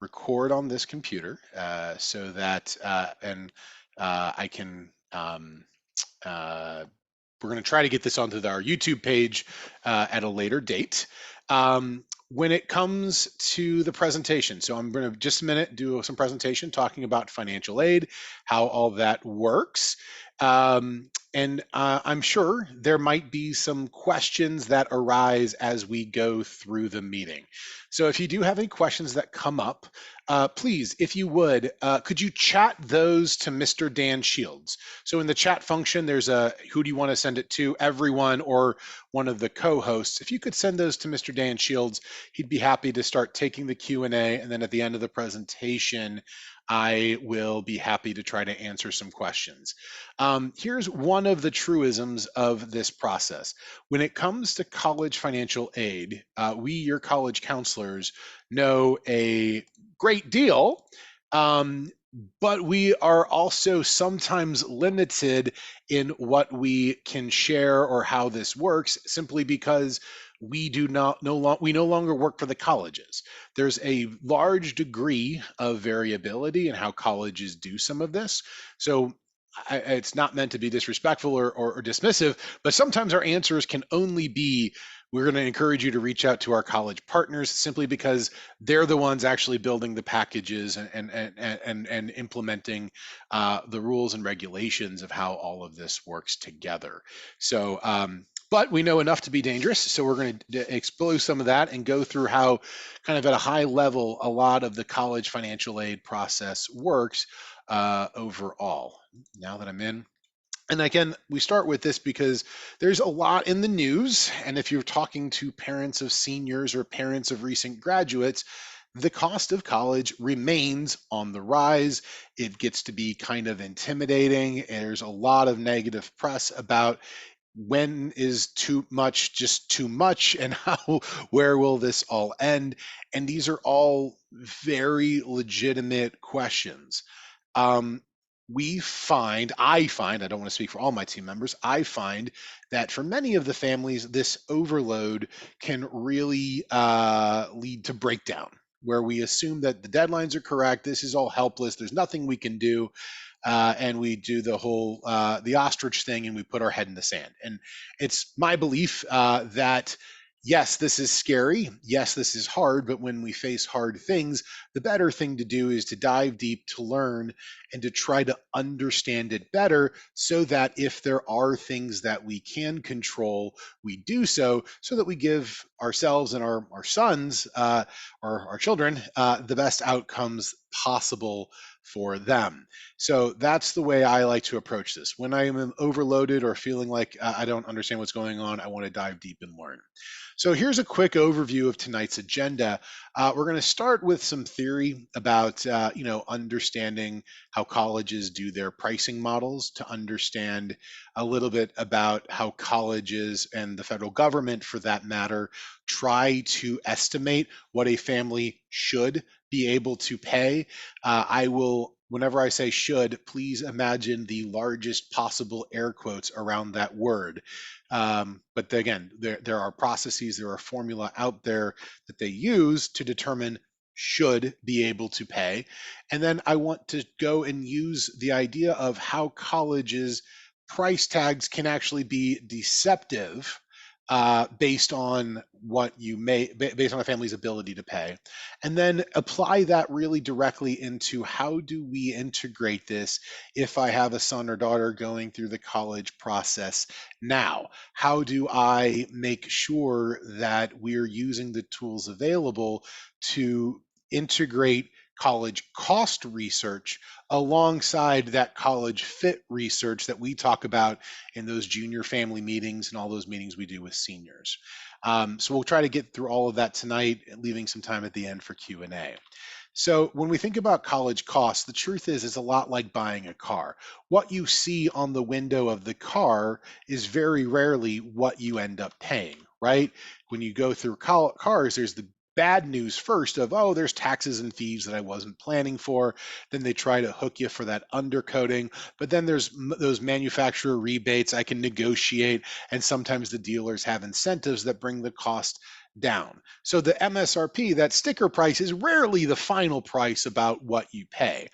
record on this computer so that and I can. Uh, we're going to try to get this onto our YouTube page at a later date. When it comes to the presentation, so I'm going to just a minute do some presentation talking about financial aid, how all that works. And I'm sure there might be some questions that arise as we go through the meeting. So if you do have any questions that come up, please, if you would, could you chat those to Mr. Dan Shields? So in the chat function, there's a who do you want to send it to, everyone or one of the co-hosts. If you could send those to Mr. Dan Shields, he'd be happy to start taking the Q&A, and then at the end of the presentation, I will be happy to try to answer some questions. Here's one of the truisms of this process. When it comes to college financial aid, we, your college counselors, know a great deal, but we are also sometimes limited in what we can share or how this works, simply because we do not we no longer work for the colleges. There's a large degree of variability in how colleges do some of this. So it's not meant to be disrespectful or dismissive, but sometimes our answers can only be, we're going to encourage you to reach out to our college partners, simply because they're the ones actually building the packages and implementing the rules and regulations of how all of this works together. So, but we know enough to be dangerous, so we're going to expose some of that and go through how, kind of at a high level, a lot of the college financial aid process works overall. Now that I'm in. And again, we start with this because there's a lot in the news. And if you're talking to parents of seniors or parents of recent graduates, the cost of college remains on the rise. It gets to be kind of intimidating. There's a lot of negative press about when is too much just too much, and how, where will this all end? And these are all very legitimate questions. Um, I find, I don't want to speak for all my team members, I find that for many of the families, this overload can really lead to breakdown, where we assume that the deadlines are correct, this is all helpless, there's nothing we can do, and we do the whole the ostrich thing, and we put our head in the sand. And it's my belief that yes, this is scary. Yes, this is hard. But when we face hard things, the better thing to do is to dive deep, to learn, and to try to understand it better, so that if there are things that we can control, we do so, so that we give ourselves and our sons, or our children, the best outcomes possible for them. So that's the way I like to approach this. When I am overloaded or feeling like I don't understand what's going on, I want to dive deep and learn. So here's a quick overview of tonight's agenda. We're going to start with some theory about, understanding how colleges do their pricing models, to understand a little bit about how colleges and the federal government, for that matter, try to estimate what a family should be able to pay. I will, whenever I say should, please imagine the largest possible air quotes around that word. But again, there are processes, there are formula out there that they use to determine should be able to pay. And then I want to go and use the idea of how colleges price tags can actually be deceptive, based on what you may, based on a family's ability to pay, and then apply that really directly into how do we integrate this if I have a son or daughter going through the college process now. How do I make sure that we're using the tools available to integrate college cost research alongside that college fit research that we talk about in those junior family meetings and all those meetings we do with seniors. So we'll try to get through all of that tonight, leaving some time at the end for Q&A. So when we think about college costs, the truth is it's a lot like buying a car. What you see on the window of the car is very rarely what you end up paying, right? When you go through cars, there's the bad news first of, oh, there's taxes and fees that I wasn't planning for. Then they try to hook you for that undercoating. But then there's those manufacturer rebates I can negotiate. And sometimes the dealers have incentives that bring the cost down. So the MSRP, that sticker price, is rarely the final price about what you pay.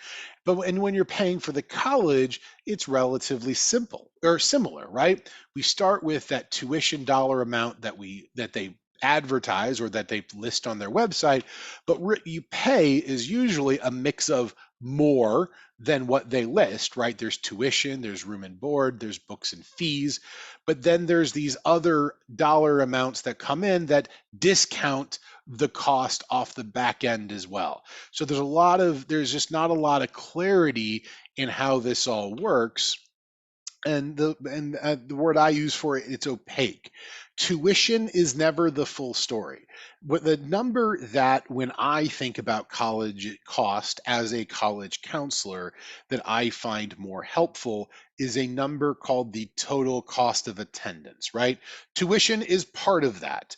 And when you're paying for the college, it's relatively simple or similar, right? We start with that tuition dollar amount that they advertise or that they list on their website, but you pay is usually a mix of more than what they list, right? There's tuition, there's room and board, there's books and fees, but then there's these other dollar amounts that come in that discount the cost off the back end as well. So there's just not a lot of clarity in how this all works. And the word I use for it, it's opaque. Tuition is never the full story. But the number that when I think about college cost as a college counselor that I find more helpful is a number called the total cost of attendance, right? Tuition is part of that.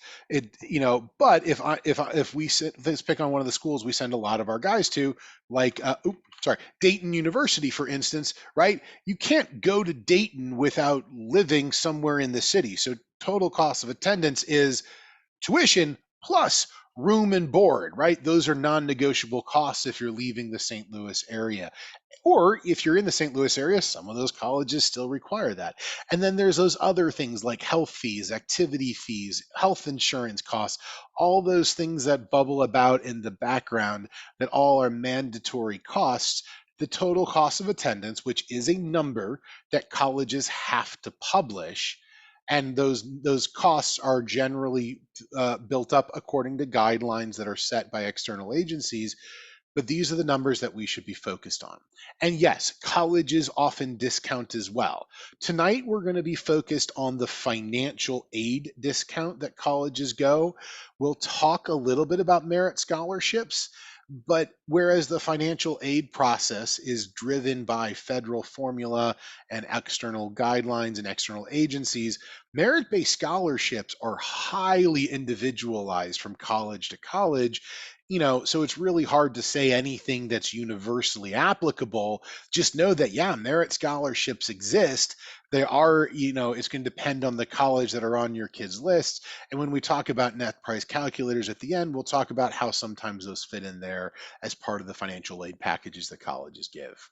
But let's pick on one of the schools we send a lot of our guys to, like Dayton University, for instance, right? You can't go to Dayton without living somewhere in the city. So total cost of attendance is tuition plus room and board, right? Those are non-negotiable costs if you're leaving the St. Louis area. Or if you're in the St. Louis area, some of those colleges still require that. And then there's those other things like health fees, activity fees, health insurance costs, all those things that bubble about in the background that all are mandatory costs. The total cost of attendance, which is a number that colleges have to publish, and those costs are generally built up according to guidelines that are set by external agencies, but these are the numbers that we should be focused on. And yes, colleges often discount as well. Tonight, we're going to be focused on the financial aid discount that colleges go. We'll talk a little bit about merit scholarships, but whereas the financial aid process is driven by federal formula and external guidelines and external agencies, merit-based scholarships are highly individualized from college to college. So it's really hard to say anything that's universally applicable. Just know that, yeah, merit scholarships exist. They are, it's going to depend on the college that are on your kids' list. And when we talk about net price calculators at the end, we'll talk about how sometimes those fit in there as part of the financial aid packages that colleges give.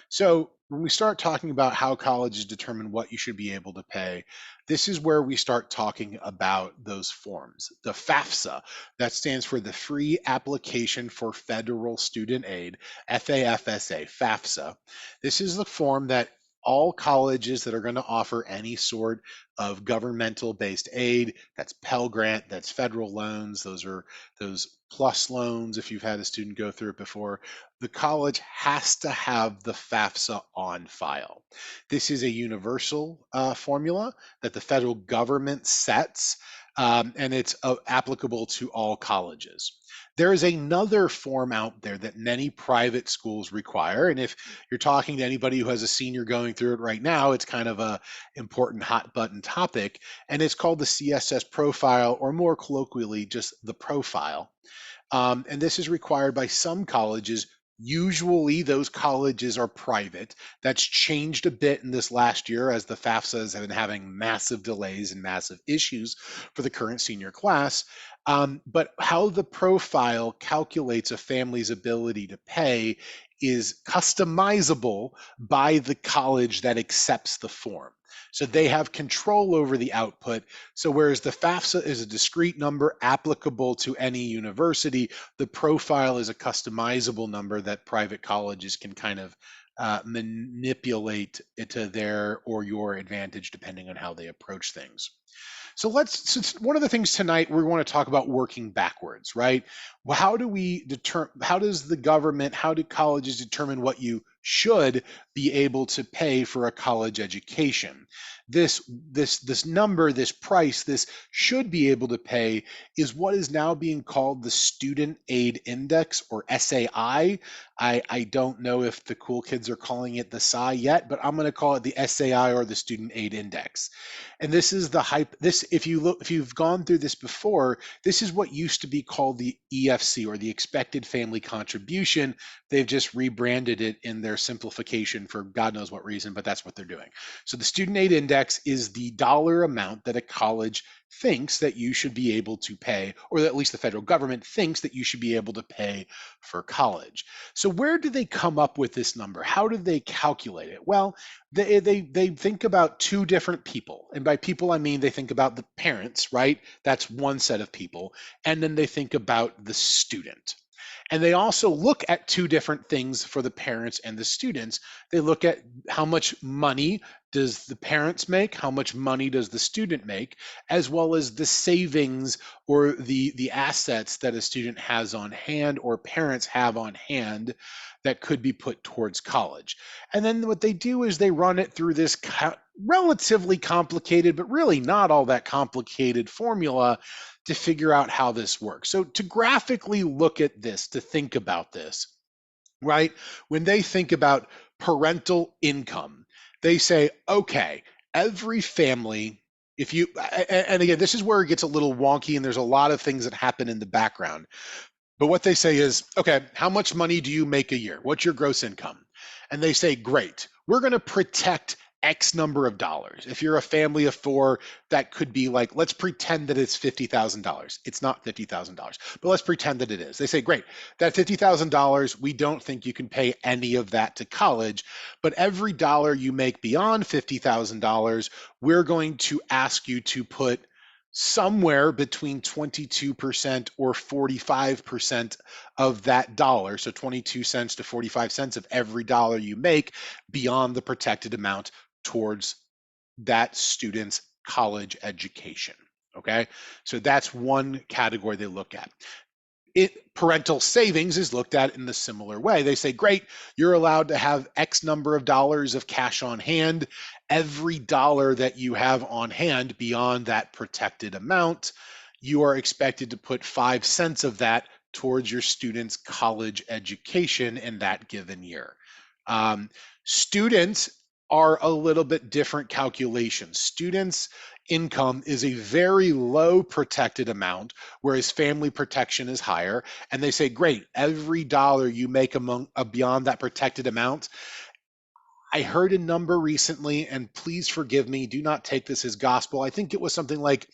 So when we start talking about how colleges determine what you should be able to pay, this is where we start talking about those forms. The FAFSA, that stands for the Free Application for Federal Student Aid, FAFSA, FAFSA. This is the form that all colleges that are going to offer any sort of governmental based aid, that's Pell Grant, that's federal loans, those are those plus loans if you've had a student go through it before, the college has to have the FAFSA on file. This is a universal formula that the federal government sets, and it's applicable to all colleges. There is another form out there that many private schools require, and if you're talking to anybody who has a senior going through it right now, it's kind of a important hot button topic, and it's called the CSS profile, or more colloquially, just the profile. And this is required by some colleges. Usually those colleges are private. That's changed a bit in this last year as the FAFSAs have been having massive delays and massive issues for the current senior class. But how the profile calculates a family's ability to pay is customizable by the college that accepts the form. So they have control over the output. So whereas the FAFSA is a discrete number applicable to any university, the profile is a customizable number that private colleges can kind of manipulate it to their or your advantage depending on how they approach things. So one of the things tonight we want to talk about working backwards, right? Well, how do colleges determine what you should be able to pay for a college education? This number, this price, this should be able to pay is what is now being called the Student Aid Index, or SAI. I don't know if the cool kids are calling it the SAI yet, but I'm going to call it the SAI, or the Student Aid Index. And this is the hype. If you've gone through this before, this is what used to be called the EFC, or the Expected Family Contribution. They've just rebranded it in their simplification for God knows what reason, but that's what they're doing. So the Student Aid Index index is the dollar amount that a college thinks that you should be able to pay, or at least the federal government thinks that you should be able to pay for college. So where do they come up with this number? How do they calculate it? Well, they think about two different people. And by people, I mean they think about the parents, right? That's one set of people. And then they think about the student. And they also look at two different things for the parents and the students. They look at how much money does the parents make, how much money does the student make, as well as the savings or the assets that a student has on hand or parents have on hand that could be put towards college. And then what they do is they run it through this relatively complicated, but really not all that complicated formula to figure out how this works. So to graphically look at this, to think about this, right? When they think about parental income, they say, okay, every family, if you, and again, this is where it gets a little wonky and there's a lot of things that happen in the background. But what they say is, okay, how much money do you make a year? What's your gross income? And they say, great, we're going to protect X number of dollars. If you're a family of four, that could be like, let's pretend that it's $50,000. It's not $50,000, but let's pretend that it is. They say, great, that $50,000, we don't think you can pay any of that to college, but every dollar you make beyond $50,000, we're going to ask you to put somewhere between 22% or 45% of that dollar, so 22 cents to 45 cents of every dollar you make beyond the protected amount towards that student's college education. Okay, so that's one category they look at. Parental savings is looked at in the similar way. They say, great, you're allowed to have X number of dollars of cash on hand. Every dollar that you have on hand beyond that protected amount, you are expected to put 5 cents of that towards your student's college education in that given year. Students are a little bit different calculations. Students' income is a very low protected amount, whereas family protection is higher. And they say, great, every dollar you make beyond that protected amount. I heard a number recently, and please forgive me, do not take this as gospel. I think it was something like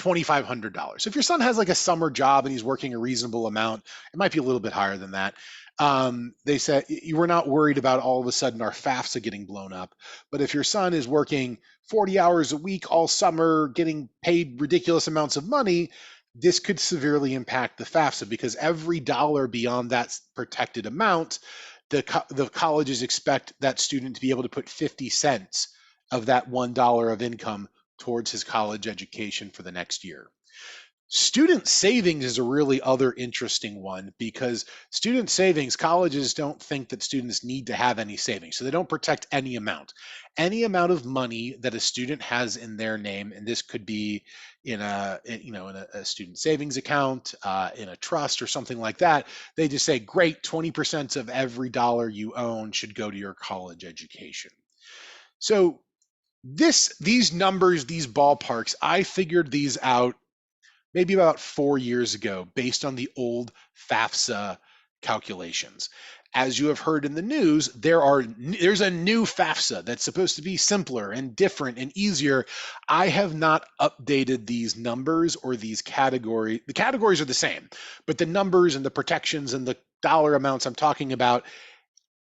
$2,500. If your son has like a summer job and he's working a reasonable amount, it might be a little bit higher than that. They said you were not worried about all of a sudden our FAFSA getting blown up. But if your son is working 40 hours a week all summer, getting paid ridiculous amounts of money, this could severely impact the FAFSA because every dollar beyond that protected amount, the colleges expect that student to be able to put 50 cents of that $1 of income towards his college education for the next year. Student savings is a really other interesting one because student savings, colleges don't think that students need to have any savings. So they don't protect any amount. Any amount of money that a student has in their name, and this could be in a student savings account, in a trust or something like that, they just say, great, 20% of every dollar you own should go to your college education. So these numbers, these ballparks, I figured these out maybe about 4 years ago based on the old FAFSA calculations. As you have heard in the news, there's a new FAFSA that's supposed to be simpler and different and easier. I have not updated these numbers or these categories. The categories are the same, but the numbers and the protections and the dollar amounts I'm talking about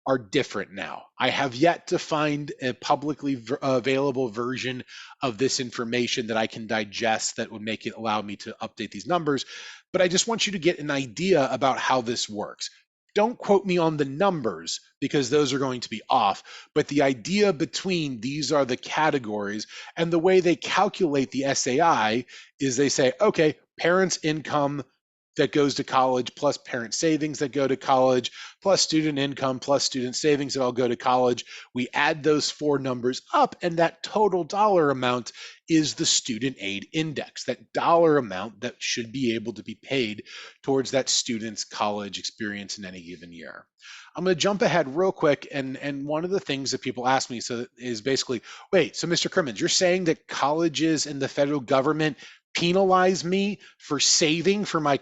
are different now. I have yet to find a publicly available version of this information that I can digest that would make it allow me to update these numbers. But I just want you to get an idea about how this works. Don't quote me on the numbers because those are going to be off, but the idea between these are the categories, and the way they calculate the SAI is they say, okay, parents' income that goes to college plus parent savings that go to college plus student income plus student savings that all go to college. We add those four numbers up, and that total dollar amount is the student aid index, that dollar amount that should be able to be paid towards that student's college experience in any given year. I'm going to jump ahead real quick, and one of the things that people ask me is basically, wait, so Mr. Crimmins, you're saying that colleges and the federal government penalize me for saving for my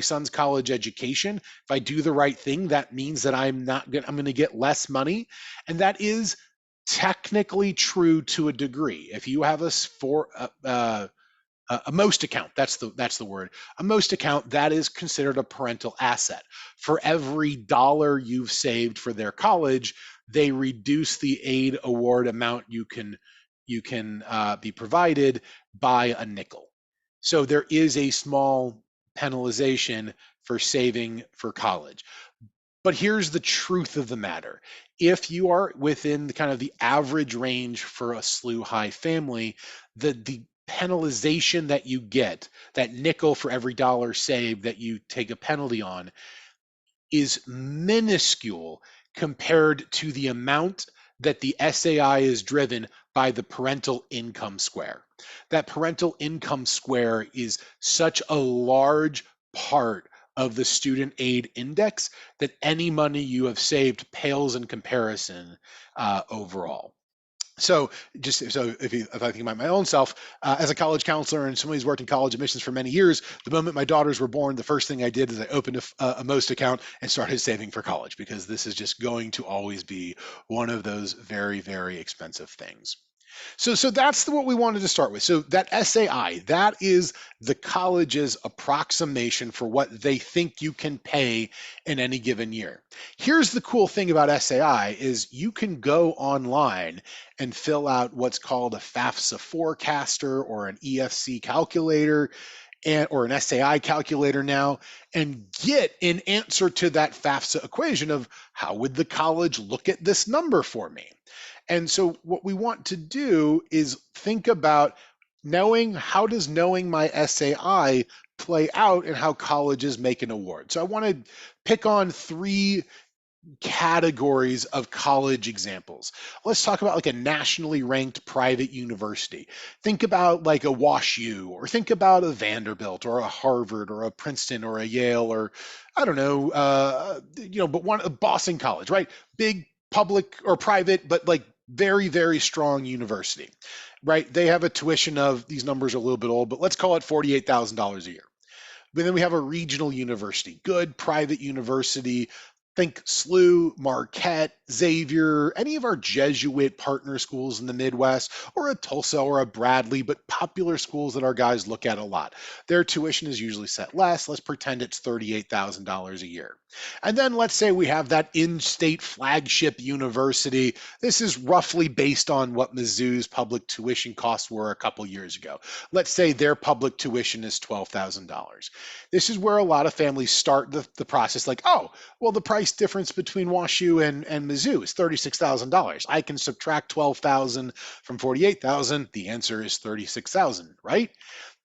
son's college education? If I do the right thing, that means that I'm going to get less money. And that is technically true to a degree. If you have a most account, that's the word. A most account, that is considered a parental asset. For every dollar you've saved for their college, they reduce the aid award amount you can be provided by a nickel. So there is a small penalization for saving for college. But here's the truth of the matter. If you are within the kind of the average range for a SLU high family, the penalization that you get, that nickel for every dollar saved that you take a penalty on, is minuscule compared to the amount that the SAI is driven by the parental income square. That parental income square is such a large part of the student aid index that any money you have saved pales in comparison overall. So if I think about my own self as a college counselor and somebody who's worked in college admissions for many years, the moment my daughters were born, the first thing I did is I opened a Most account and started saving for college, because this is just going to always be one of those very, very expensive things. So that's what we wanted to start with. So that SAI, that is the college's approximation for what they think you can pay in any given year. Here's the cool thing about SAI is you can go online and fill out what's called a FAFSA forecaster or an EFC calculator or an SAI calculator now, and get an answer to that FAFSA equation of how would the college look at this number for me. And so what we want to do is think about how does knowing my SAI play out and how colleges make an award. So I want to pick on three categories of college examples. Let's talk about like a nationally ranked private university. Think about like a WashU, or think about a Vanderbilt or a Harvard or a Princeton or a Yale, or I don't know, but one a Boston College, right? Big public or private, but like very, very strong university, right? They have a tuition of, these numbers are a little bit old, but let's call it $48,000 a year. But then we have a regional university, good private university. Think SLU, Marquette, Xavier, any of our Jesuit partner schools in the Midwest, or a Tulsa or a Bradley, but popular schools that our guys look at a lot. Their tuition is usually set less. Let's pretend it's $38,000 a year. And then let's say we have that in-state flagship university. This is roughly based on what Mizzou's public tuition costs were a couple years ago. Let's say their public tuition is $12,000. This is where a lot of families start the process like, oh, well, the price difference between WashU and Mizzou is $36,000. I can subtract 12,000 from 48,000. The answer is 36,000, right?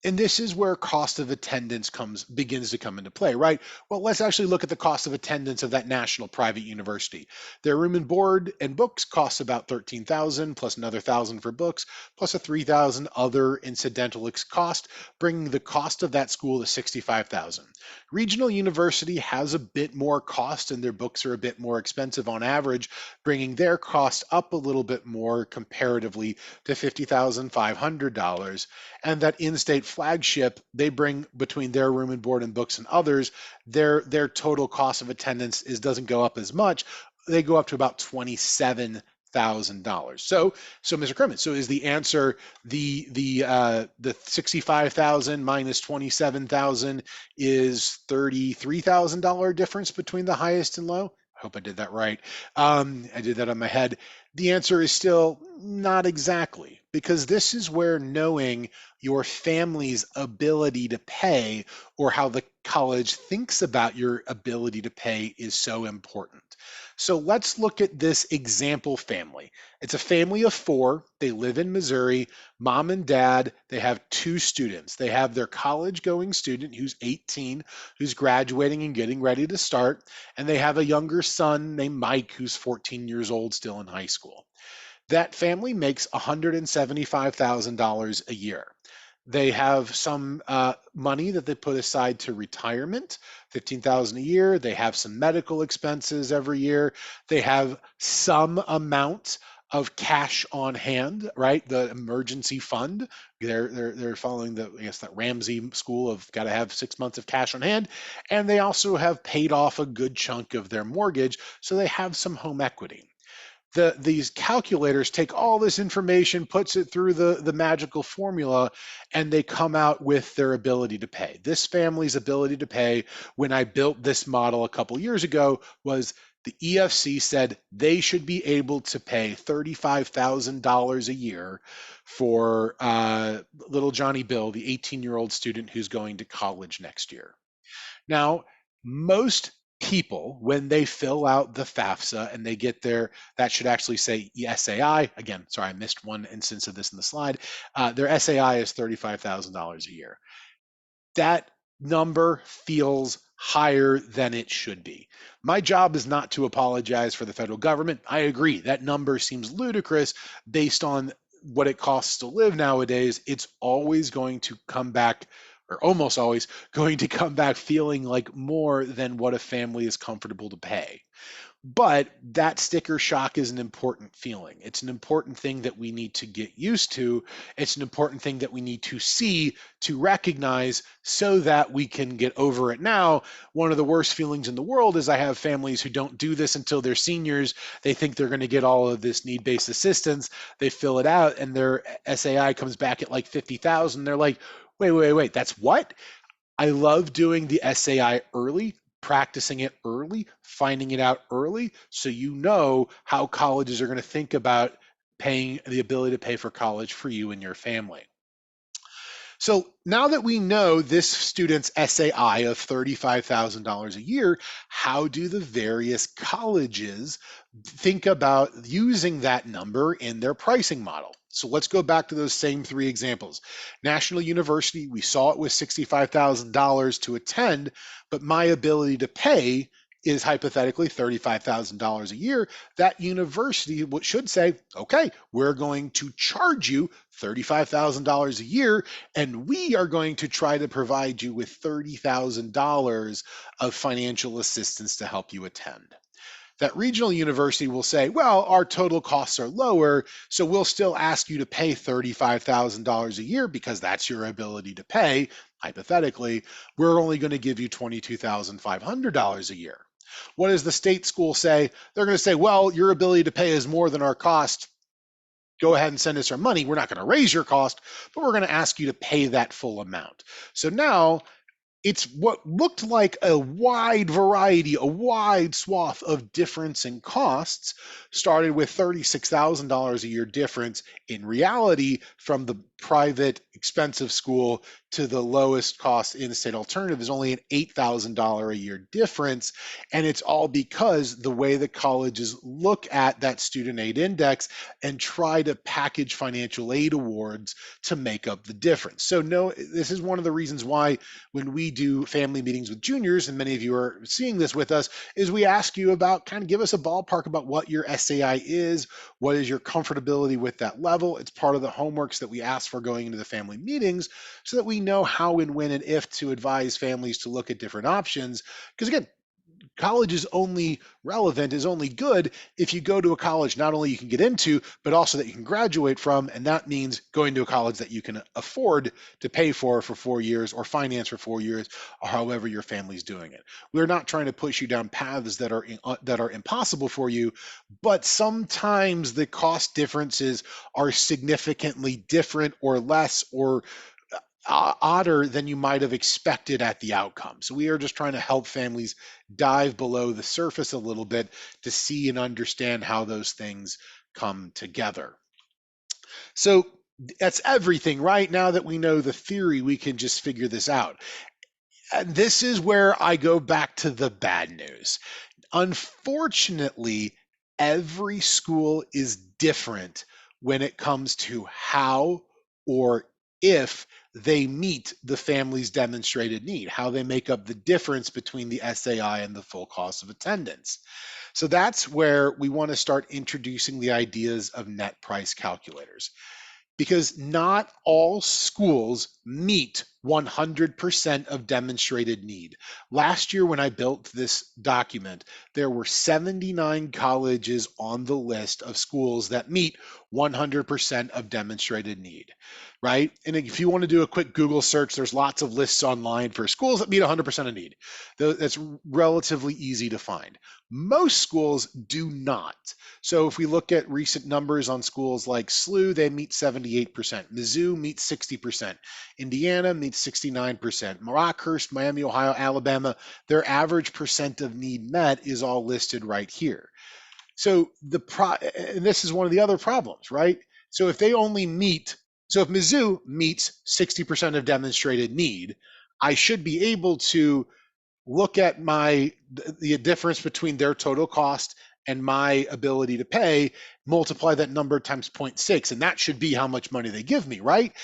And this is where cost of attendance begins to come into play, right? Well, let's actually look at the cost of attendance of that national private university. Their room and board and books costs about 13,000 plus another 1,000 for books, plus a 3,000 other incidental cost, bringing the cost of that school to 65,000. Regional university has a bit more cost and their books are a bit more expensive on average, bringing their cost up a little bit more comparatively to $50,500. And that in-state flagship, they bring, between their room and board and books and others, their total cost of attendance doesn't go up as much. They go up to about $27,000. So Mr. Kerman, so is the answer the 65,000 minus 27,000 is $33,000 difference between the highest and low? I hope I did that right. I did that on my head. The answer is still not exactly, because this is where knowing your family's ability to pay, or how the college thinks about your ability to pay, is so important. So let's look at this example family. It's a family of four. They live in Missouri. Mom and dad, they have two students. They have their college going student who's 18, who's graduating and getting ready to start. And they have a younger son named Mike, who's 14 years old, still in high school. That family makes $175,000 a year. They have some money that they put aside to retirement, 15,000 a year. They have some medical expenses every year. They have some amount of cash on hand, right? The emergency fund. They're following that Ramsey school of got to have 6 months of cash on hand, and they also have paid off a good chunk of their mortgage, so they have some home equity. these calculators take all this information, puts it through the magical formula, and they come out with their ability to pay. This family's ability to pay, when I built this model a couple years ago, was the EFC said they should be able to pay $35,000 a year for little Johnny Bill, the 18-year-old student who's going to college next year. Now, most people, when they fill out the FAFSA and they get their, that should actually say SAI. Again, sorry, I missed one instance of this in the slide. Their SAI is $35,000 a year. That number feels higher than it should be. My job is not to apologize for the federal government. I agree, that number seems ludicrous based on what it costs to live nowadays. It's always going to come back, or almost always going to come back feeling like more than what a family is comfortable to pay. But that sticker shock is an important feeling. It's an important thing that we need to get used to. It's an important thing that we need to see, to recognize, so that we can get over it now. One of the worst feelings in the world is I have families who don't do this until they're seniors. They think they're going to get all of this need-based assistance. They fill it out and their SAI comes back at like 50,000. They're like, wait, that's what? I love doing the SAI early, practicing it early, finding it out early, so you know how colleges are going to think about paying, the ability to pay for college for you and your family. So now that we know this student's SAI of $35,000 a year, how do the various colleges think about using that number in their pricing model? So let's go back to those same three examples. National University, we saw it was $65,000 to attend, but my ability to pay is hypothetically $35,000 a year. That university should say, okay, we're going to charge you $35,000 a year, and we are going to try to provide you with $30,000 of financial assistance to help you attend. That regional university will say, well, our total costs are lower, so we'll still ask you to pay $35,000 a year because that's your ability to pay. Hypothetically, we're only going to give you $22,500 a year. What does the state school say? They're going to say, well, your ability to pay is more than our cost. Go ahead and send us our money. We're not going to raise your cost, but we're going to ask you to pay that full amount. So now it's what looked like a wide variety, a wide swath of difference in costs, started with $36,000 a year difference. In reality, from the private expensive school to the lowest cost in-state alternative is only an $8,000 a year difference. And it's all because the way the colleges look at that student aid index and try to package financial aid awards to make up the difference. So no, this is one of the reasons why when we do family meetings with juniors, and many of you are seeing this with us, is we ask you about, kind of give us a ballpark about what your SAI is, what is your comfortability with that level. It's part of the homeworks that we ask for going into the family meetings so that we know how and when and if to advise families to look at different options. Because again, college is only relevant, is only good if you go to a college not only you can get into, but also that you can graduate from. And that means going to a college that you can afford to pay for 4 years or finance for 4 years, or however your family's doing it. We're not trying to push you down paths that are impossible for you, but sometimes the cost differences are significantly different or less or odder than you might have expected at the outcome. So we are just trying to help families dive below the surface a little bit to see and understand how those things come together. So that's everything, right? Now that we know the theory, we can just figure this out. And this is where I go back to the bad news. Unfortunately, every school is different when it comes to how or if they meet the family's demonstrated need, how they make up the difference between the SAI and the full cost of attendance. So that's where we want to start introducing the ideas of net price calculators, because not all schools meet 100% of demonstrated need. Last year, when I built this document, there were 79 colleges on the list of schools that meet 100% of demonstrated need, right? And if you want to do a quick Google search, there's lots of lists online for schools that meet 100% of need. That's relatively easy to find. Most schools do not. So if we look at recent numbers on schools like SLU, they meet 78%. Mizzou meets 60%. Indiana meets 69%. Rockhurst, Miami, Ohio, Alabama, their average percent of need met is all listed right here. So and this is one of the other problems, right? So if if Mizzou meets 60% of demonstrated need, I should be able to look at the difference between their total cost and my ability to pay, multiply that number times 0.6, and that should be how much money they give me, right?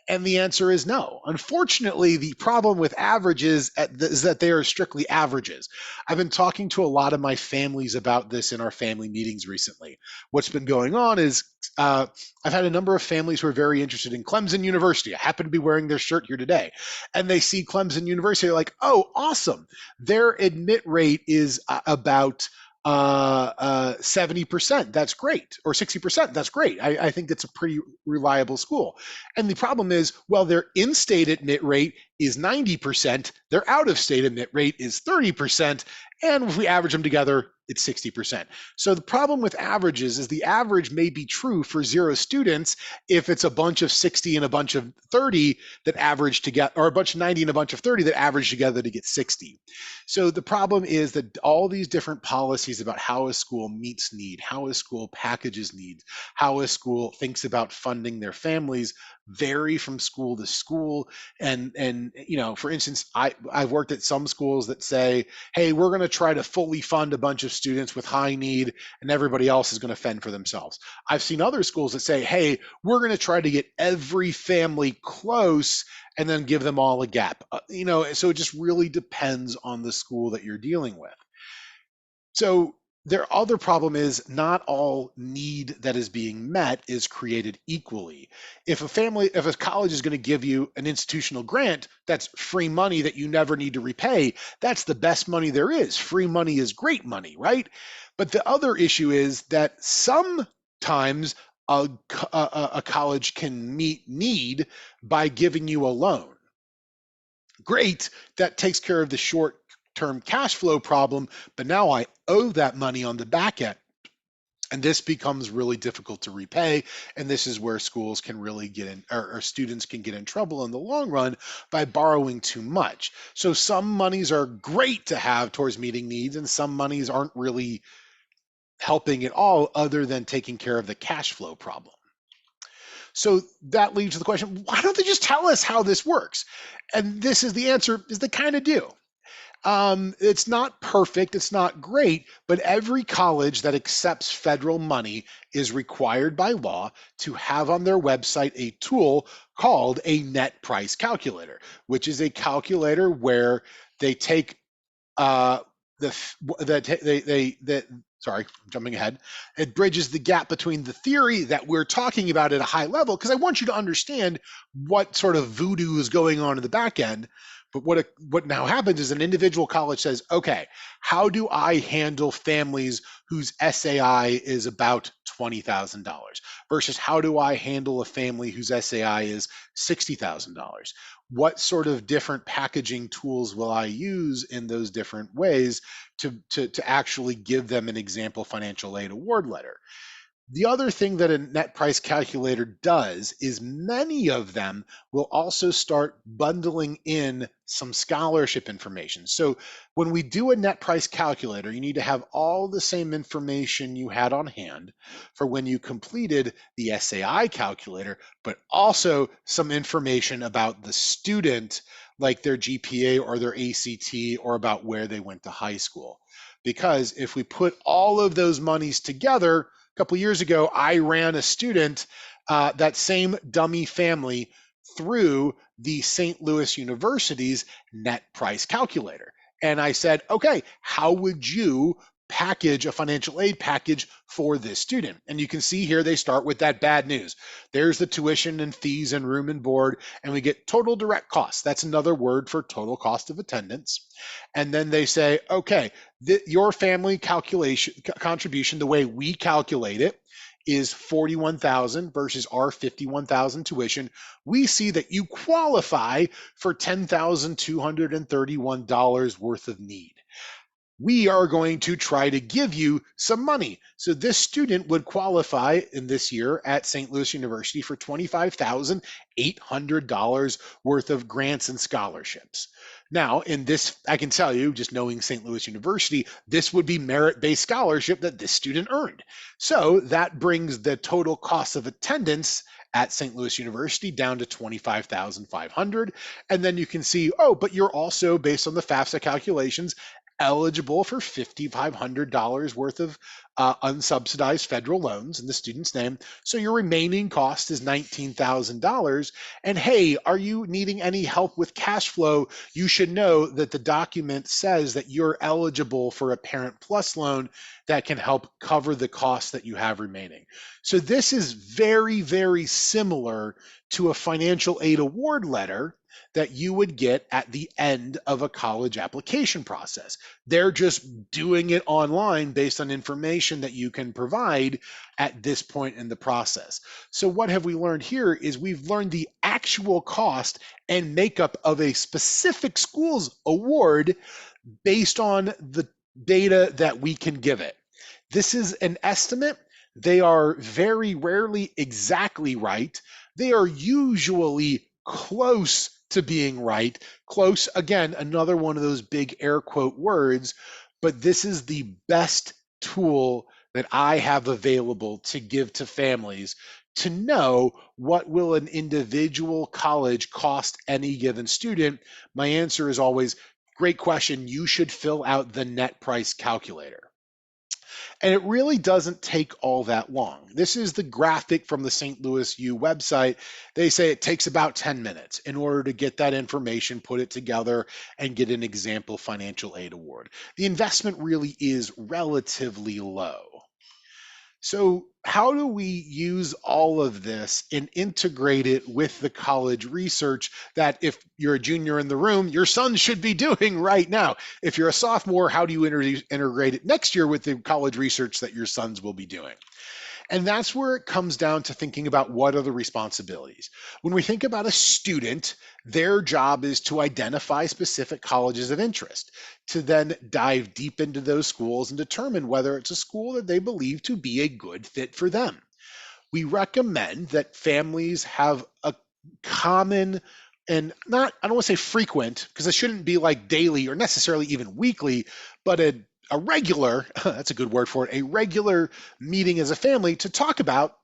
And the answer is no. Unfortunately, the problem with averages is that they are strictly averages. I've been talking to a lot of my families about this in our family meetings recently. What's been going on is I've had a number of families who are very interested in Clemson University. I happen to be wearing their shirt here today. And they see Clemson University, they're like, oh, awesome. Their admit rate is about 70%. That's great. Or 60%. That's great. I think it's a pretty reliable school. And the problem is, well, their in-state admit rate is 90%. Their out-of-state admit rate is 30%. And if we average them together, it's 60%. So the problem with averages is the average may be true for 0 students if it's a bunch of 60 and a bunch of 30 that average together, or a bunch of 90 and a bunch of 30 that average together to get 60. So the problem is that all these different policies about how a school meets need, how a school packages needs, how a school thinks about funding their families vary from school to school. And for instance, I've worked at some schools that say, hey, we're going to try to fully fund a bunch of students with high need and everybody else is going to fend for themselves. I've seen other schools that say, hey, we're going to try to get every family close and then give them all a gap. So it just really depends on the school that you're dealing with. So their other problem is not all need that is being met is created equally. If a college is going to give you an institutional grant, that's free money that you never need to repay. That's the best money there is. Free money is great money, right? But the other issue is that sometimes a college can meet need by giving you a loan. Great, that takes care of the short-term cash flow problem, but now I owe that money on the back end. And this becomes really difficult to repay. And this is where schools can really get in, or students can get in trouble in the long run by borrowing too much. So some monies are great to have towards meeting needs, and some monies aren't really helping at all other than taking care of the cash flow problem. So that leads to the question, why don't they just tell us how this works? And this is the answer, is they kind of do. It's not perfect, it's not great, but every college that accepts federal money is required by law to have on their website a tool called a net price calculator, which is a calculator where they take sorry, I'm jumping ahead. It bridges the gap between the theory that we're talking about at a high level, because I want you to understand what sort of voodoo is going on in the back end. But what now happens is an individual college says, okay, how do I handle families whose SAI is about $20,000 versus how do I handle a family whose SAI is $60,000? What sort of different packaging tools will I use in those different ways to actually give them an example financial aid award letter? The other thing that a net price calculator does is many of them will also start bundling in some scholarship information. So when we do a net price calculator, you need to have all the same information you had on hand for when you completed the SAI calculator, but also some information about the student, like their GPA or their ACT, or about where they went to high school. Because if we put all of those monies together, a couple years ago, I ran a student, that same dummy family, through the St. Louis University's net price calculator. And I said, okay, how would you package a financial aid package for this student? And you can see here they start with that bad news. There's the tuition and fees and room and board, and we get total direct costs. That's another word for total cost of attendance. And then they say, okay, your family contribution, the way we calculate it, is 41,000 versus our 51,000 tuition, we see that you qualify for $10,231 worth of need. We are going to try to give you some money. So this student would qualify in this year at St. Louis University for $25,800 worth of grants and scholarships. Now, in this, I can tell you, just knowing St. Louis University, this would be merit-based scholarship that this student earned. So that brings the total cost of attendance at St. Louis University down to $25,500. And then you can see, oh, but you're also, based on the FAFSA calculations, eligible for $5,500 worth of unsubsidized federal loans in the student's name. So your remaining cost is $19,000. And hey, are you needing any help with cash flow? You should know that the document says that you're eligible for a Parent Plus loan that can help cover the costs that you have remaining. So this is very, very similar to a financial aid award letter that you would get at the end of a college application process. They're just doing it online based on information that you can provide at this point in the process. So what have we learned here is we've learned the actual cost and makeup of a specific school's award based on the data that we can give it. This is an estimate. They are very rarely exactly right. They are usually close to being right. Close, again, another one of those big air quote words, but this is the best tool that I have available to give to families to know what will an individual college cost any given student. My answer is always, great question. You should fill out the net price calculator. And it really doesn't take all that long. This is the graphic from the St. Louis U website. They say it takes about 10 minutes in order to get that information, put it together, and get an example financial aid award. The investment really is relatively low. So how do we use all of this and integrate it with the college research that, if you're a junior in the room, your son should be doing right now? If you're a sophomore, how do you integrate it next year with the college research that your sons will be doing? And that's where it comes down to thinking about what are the responsibilities. When we think about a student, their job is to identify specific colleges of interest, to then dive deep into those schools and determine whether it's a school that they believe to be a good fit for them. We recommend that families have a common and not, I don't want to say frequent, because it shouldn't be like daily or necessarily even weekly, but a regular, that's a good word for it, a regular meeting as a family to talk about,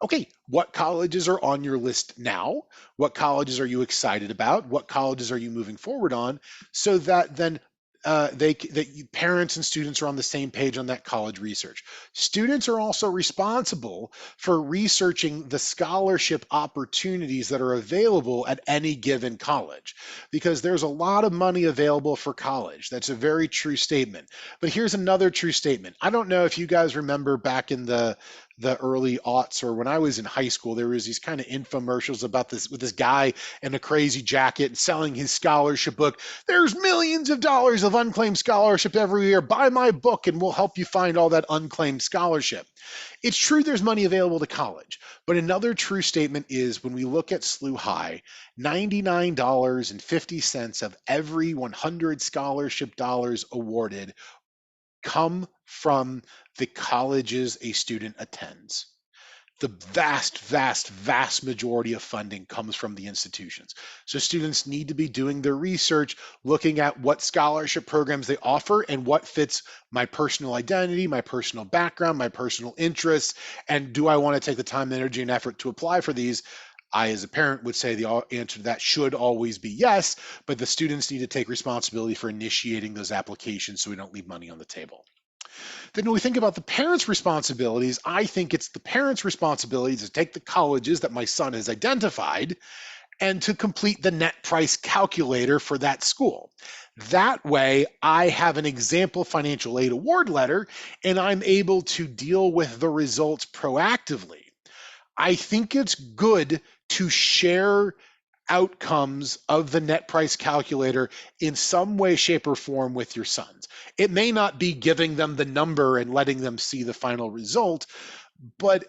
okay, what colleges are on your list now? What colleges are you excited about? What colleges are you moving forward on? So that then parents and students are on the same page on that college research. Students are also responsible for researching the scholarship opportunities that are available at any given college, because there's a lot of money available for college. That's a very true statement. But here's another true statement. I don't know if you guys remember back in the early aughts, or when I was in high school, there was these kind of infomercials about this, with this guy in a crazy jacket selling his scholarship book. There's millions of dollars of unclaimed scholarship every year. Buy my book and we'll help you find all that unclaimed scholarship. It's true there's money available to college, but another true statement is when we look at SLU High, $99.50 of every 100 scholarship dollars awarded come from the colleges a student attends. The vast, vast, vast majority of funding comes from the institutions. So students need to be doing their research, looking at what scholarship programs they offer and what fits my personal identity, my personal background, my personal interests, and do I want to take the time, energy, and effort to apply for these? I, as a parent, would say the answer to that should always be yes, but the students need to take responsibility for initiating those applications so we don't leave money on the table. Then when we think about the parents' responsibilities, I think it's the parents' responsibility to take the colleges that my son has identified and to complete the net price calculator for that school. That way, I have an example financial aid award letter and I'm able to deal with the results proactively. I think it's good to share outcomes of the net price calculator in some way, shape, or form with your sons. It may not be giving them the number and letting them see the final result, but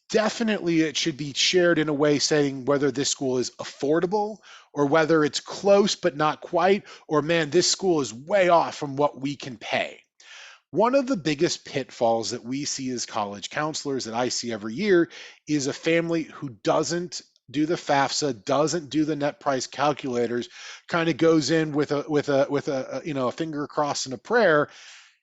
definitely it should be shared in a way saying whether this school is affordable or whether it's close but not quite, or man, this school is way off from what we can pay. One of the biggest pitfalls that we see as college counselors that I see every year is a family who doesn't do the FAFSA, doesn't do the net price calculators, kind of goes in with a a finger crossed and a prayer,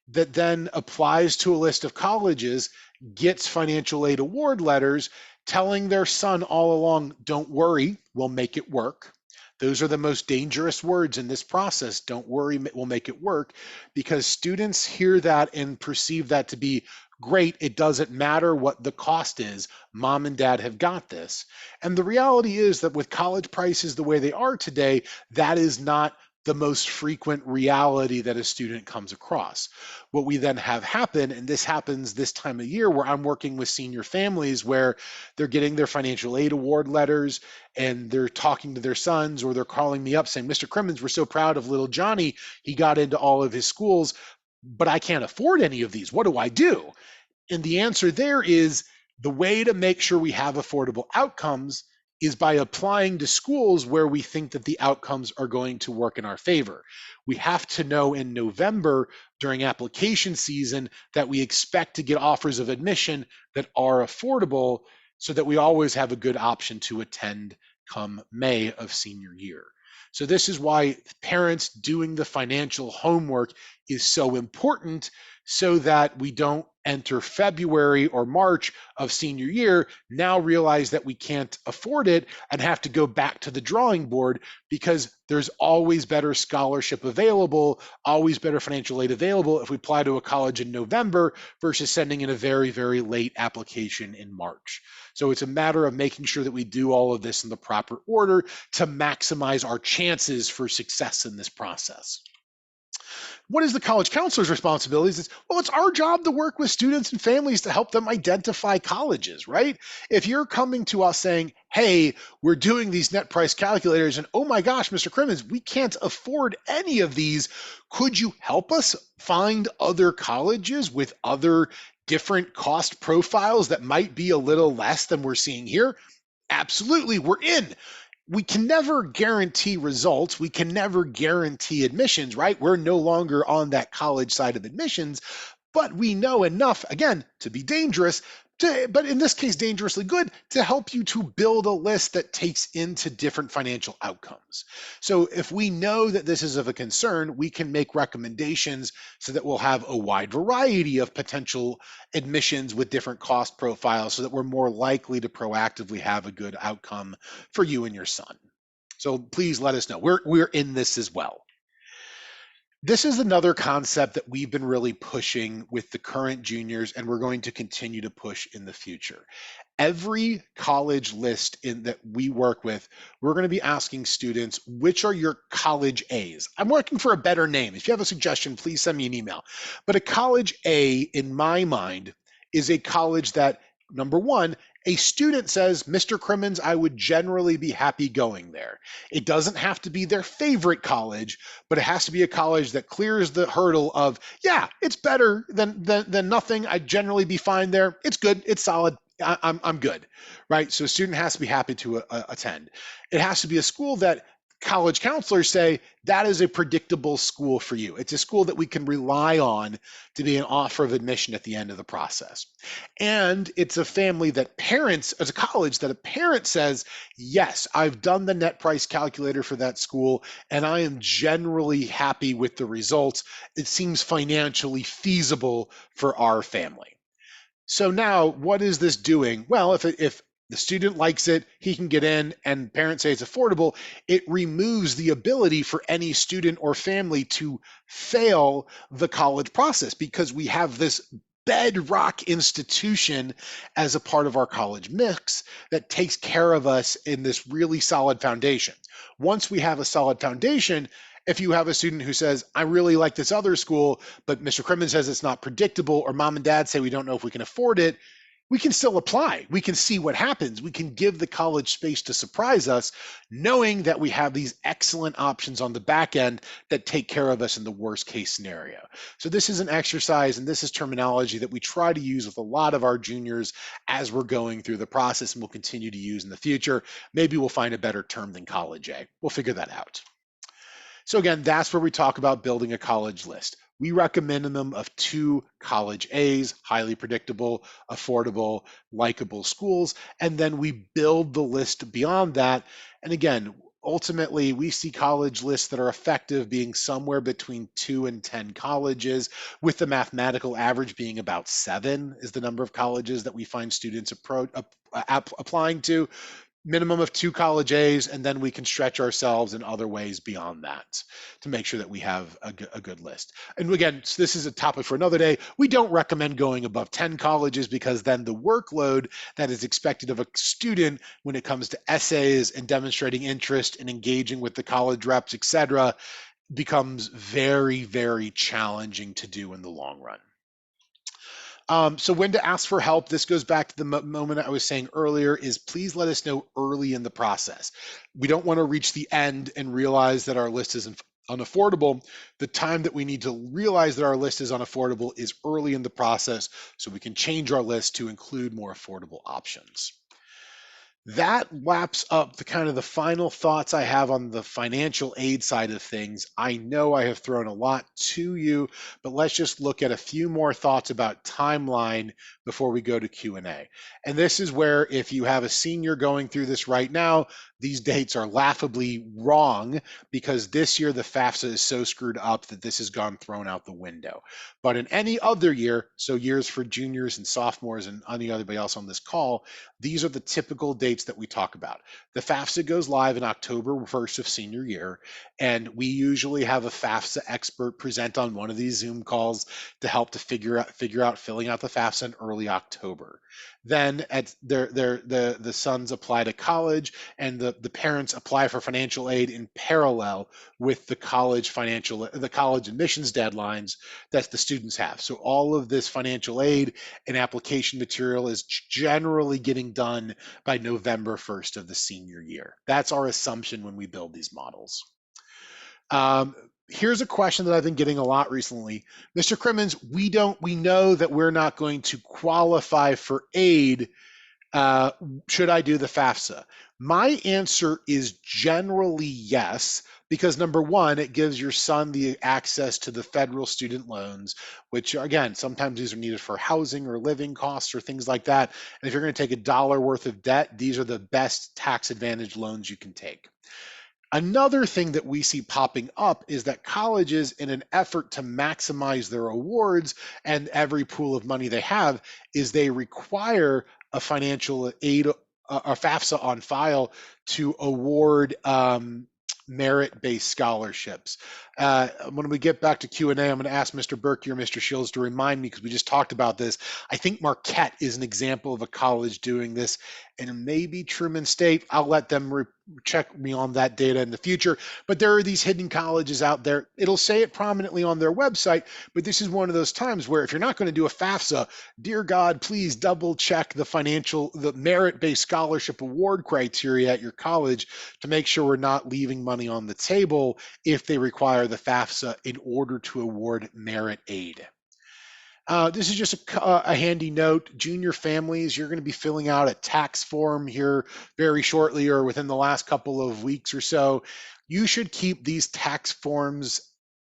that then applies to a list of colleges, gets financial aid award letters telling their son all along, don't worry, we'll make it work. Those are the most dangerous words in this process. Don't worry, we'll make it work, because students hear that and perceive that to be great. It doesn't matter what the cost is. Mom and dad have got this. And the reality is that with college prices the way they are today, that is not the most frequent reality that a student comes across. What we then have happen, and this happens this time of year where I'm working with senior families where they're getting their financial aid award letters and they're talking to their sons, or they're calling me up saying, Mr. Crimmins, we're so proud of little Johnny. He got into all of his schools, but I can't afford any of these. What do I do? And the answer there is the way to make sure we have affordable outcomes is by applying to schools where we think that the outcomes are going to work in our favor. We have to know in November during application season that we expect to get offers of admission that are affordable, so that we always have a good option to attend come May of senior year. So this is why parents doing the financial homework is so important, so that we don't enter February or March of senior year, now realize that we can't afford it and have to go back to the drawing board, because there's always better scholarship available, always better financial aid available if we apply to a college in November versus sending in a very, very late application in March. So it's a matter of making sure that we do all of this in the proper order to maximize our chances for success in this process. What is the college counselor's responsibilities? It's our job to work with students and families to help them identify colleges, right? If you're coming to us saying, hey, we're doing these net price calculators and oh my gosh, Mr. Crimmins, we can't afford any of these. Could you help us find other colleges with other different cost profiles that might be a little less than we're seeing here? Absolutely, we're in. We can never guarantee results. We can never guarantee admissions, right? We're no longer on that college side of admissions, but we know enough, again, to be dangerous, but in this case, dangerously good, to help you to build a list that takes into different financial outcomes. So if we know that this is of a concern, we can make recommendations so that we'll have a wide variety of potential admissions with different cost profiles, so that we're more likely to proactively have a good outcome for you and your son. So please let us know. We're in this as well. This is another concept that we've been really pushing with the current juniors, and we're going to continue to push in the future. Every college list that we work with, we're going to be asking students, which are your college A's? I'm working for a better name. If you have a suggestion, please send me an email. But a college A, in my mind, is a college that, number one, a student says, Mr. Crimmins, I would generally be happy going there. It doesn't have to be their favorite college, but it has to be a college that clears the hurdle of, yeah, it's better than nothing. I'd generally be fine there. It's good. It's solid. I'm good, right? So a student has to be happy to attend. It has to be a school that college counselors say that is a predictable school for you. It's a school that we can rely on to be an offer of admission at the end of the process. And it's a family that parents, as a college, that a parent says, yes, I've done the net price calculator for that school, and I am generally happy with the results. It seems financially feasible for our family. So now what is this doing? Well, if the student likes it, he can get in, and parents say it's affordable, it removes the ability for any student or family to fail the college process, because we have this bedrock institution as a part of our college mix that takes care of us in this really solid foundation. Once we have a solid foundation, if you have a student who says, I really like this other school, but Mr. Crimmins says it's not predictable, or mom and dad say we don't know if we can afford it, we can still apply. We can see what happens. We can give the college space to surprise us, knowing that we have these excellent options on the back end that take care of us in the worst case scenario. So this is an exercise, and this is terminology that we try to use with a lot of our juniors as we're going through the process, and we'll continue to use in the future. Maybe we'll find a better term than college A. We'll figure that out. So again, that's where we talk about building a college list. We recommend a minimum of 2 college A's, highly predictable, affordable, likable schools, and then we build the list beyond that. And again, ultimately, we see college lists that are effective being somewhere between 2 and 10 colleges, with the mathematical average being about 7 is the number of colleges that we find students applying to. Minimum of 2 college A's, and then we can stretch ourselves in other ways beyond that to make sure that we have a good list. And again, so this is a topic for another day. We don't recommend going above 10 colleges, because then the workload that is expected of a student when it comes to essays and demonstrating interest and engaging with the college reps, etc., becomes very, very challenging to do in the long run. So when to ask for help, this goes back to the moment I was saying earlier, is please let us know early in the process. We don't want to reach the end and realize that our list is unaffordable. The time that we need to realize that our list is unaffordable is early in the process, so we can change our list to include more affordable options. That wraps up the kind of the final thoughts I have on the financial aid side of things. I know I have thrown a lot to you, but let's just look at a few more thoughts about timeline before we go to Q&A. And this is where, if you have a senior going through this right now, these dates are laughably wrong, because this year the FAFSA is so screwed up that this has gone thrown out the window. But in any other year, so years for juniors and sophomores and anybody else on this call, these are the typical dates that we talk about. The FAFSA goes live in October 1st of senior year, and we usually have a FAFSA expert present on one of these Zoom calls to help to figure out filling out the FAFSA in early October. Then at the sons apply to college, and the parents apply for financial aid in parallel with the college admissions deadlines that the students have. So all of this financial aid and application material is generally getting done by November 1st of the senior year. That's our assumption when we build these models. Here's a question that I've been getting a lot recently. Mr. Crimmins, we know that we're not going to qualify for aid. Should I do the FAFSA? My answer is generally yes, because number one, it gives your son the access to the federal student loans, which again, sometimes these are needed for housing or living costs or things like that. And if you're going to take $1 worth of debt, these are the best tax advantage loans you can take. Another thing that we see popping up is that colleges, in an effort to maximize their awards and every pool of money they have, is they require a financial aid, a FAFSA on file to award merit-based scholarships. When we get back to Q&A, I'm going to ask Mr. Berkey or Mr. Shields to remind me, because we just talked about this. I think Marquette is an example of a college doing this, and maybe Truman State. I'll let them check me on that data in the future. But there are these hidden colleges out there. It'll say it prominently on their website, but this is one of those times where if you're not going to do a FAFSA, dear God, please double check the merit-based scholarship award criteria at your college to make sure we're not leaving money on the table if they require the FAFSA in order to award merit aid. This is just a handy note. Junior families, you're going to be filling out a tax form here very shortly, or within the last couple of weeks or so. You should keep these tax forms,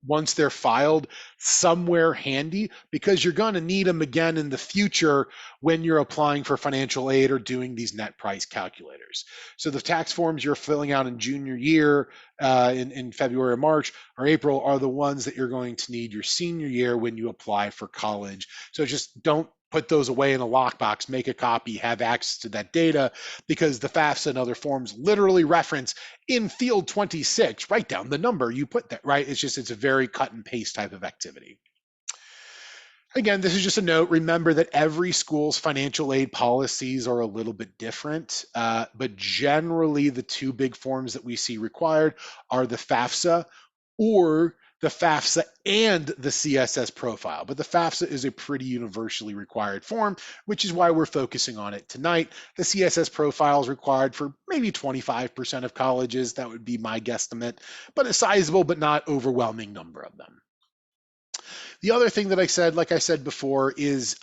once they're filed, somewhere handy, because you're going to need them again in the future when you're applying for financial aid or doing these net price calculators. So the tax forms you're filling out in junior year in February or March or April are the ones that you're going to need your senior year when you apply for college. So just don't put those away in a lockbox, make a copy, have access to that data, because the FAFSA and other forms literally reference in field 26, write down the number you put that, right? It's a very cut and paste type of activity. Again, this is just a note. Remember that every school's financial aid policies are a little bit different, but generally the two big forms that we see required are the FAFSA or the FAFSA and the CSS profile, but the FAFSA is a pretty universally required form, which is why we're focusing on it tonight. The CSS profile is required for maybe 25% of colleges. That would be my guesstimate, but a sizable but not overwhelming number of them. The other thing that I said, like I said before, is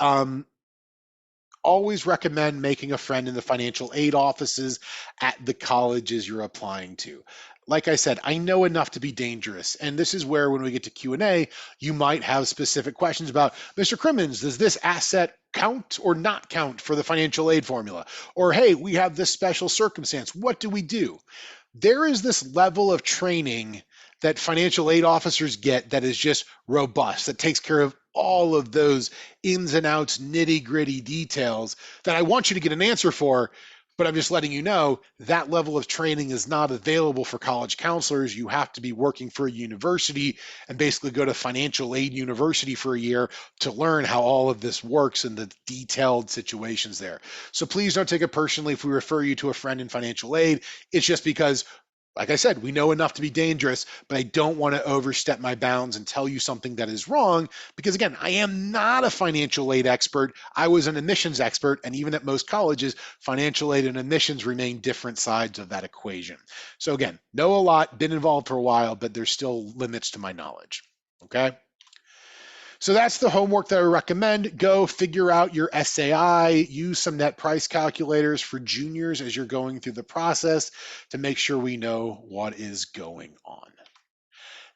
always recommend making a friend in the financial aid offices at the colleges you're applying to. Like I said, I know enough to be dangerous, and this is where when we get to Q&A, you might have specific questions about, Mr. Crimmins, does this asset count or not count for the financial aid formula? Or, hey, we have this special circumstance, what do we do? There is this level of training that financial aid officers get that is just robust, that takes care of all of those ins and outs, nitty gritty details that I want you to get an answer for. But I'm just letting you know that level of training is not available for college counselors. You have to be working for a university and basically go to financial aid university for a year to learn how all of this works and the detailed situations there. So please don't take it personally if we refer you to a friend in financial aid. It's just because, like I said, we know enough to be dangerous, but I don't want to overstep my bounds and tell you something that is wrong because, again, I am not a financial aid expert. I was an admissions expert, and even at most colleges, financial aid and admissions remain different sides of that equation. So, again, know a lot, been involved for a while, but there's still limits to my knowledge. Okay? So that's the homework that I recommend. Go figure out your SAI, use some net price calculators for juniors as you're going through the process to make sure we know what is going on.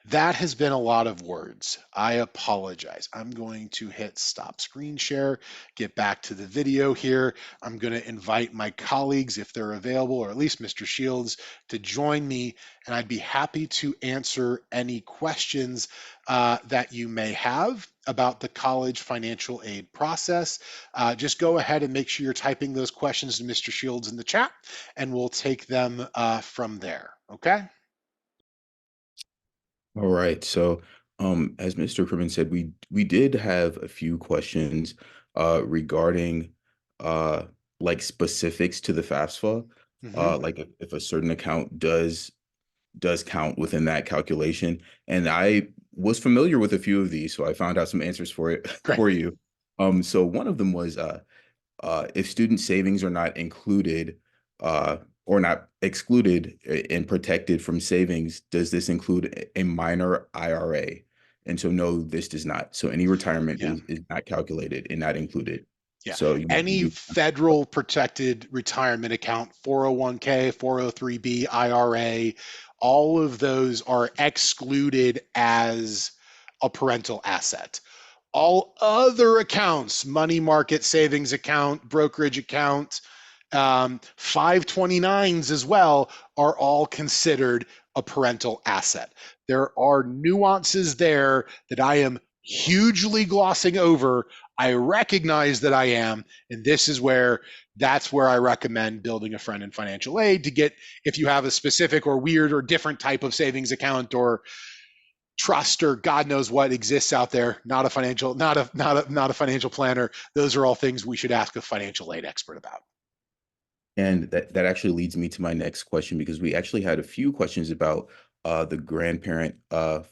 That has been a lot of words. I apologize. I'm going to hit stop screen share, get back to the video here. I'm going to invite my colleagues, if they're available, or at least Mr. Shields, to join me, and I'd be happy to answer any questions that you may have about the college financial aid process. Just go ahead and make sure you're typing those questions to Mr. Shields in the chat, and we'll take them from there, okay? All right. So, as Mr. Crimmins said, we did have a few questions regarding uh like specifics to the FAFSA. Mm-hmm. Like if a certain account does count within that calculation. And I was familiar with a few of these, so I found out some answers for it Great. for you. So one of them was if student savings are not included or not excluded and protected from savings, does this include a minor IRA? And so, no, this does not. So any retirement Yeah. is not calculated and not included. Yeah. So Any federal protected retirement account, 401k, 403b, IRA, all of those are excluded as a parental asset. All other accounts, money market savings account, brokerage account, 529s as well, are all considered a parental asset. There are nuances there that I am hugely glossing over. I recognize that I am, and this is where that's where I recommend building a friend in financial aid to get, if you have a specific or weird or different type of savings account or trust or God knows what exists out there, not a financial planner. Those are all things we should ask a financial aid expert about. And that actually leads me to my next question because we actually had a few questions about the grandparent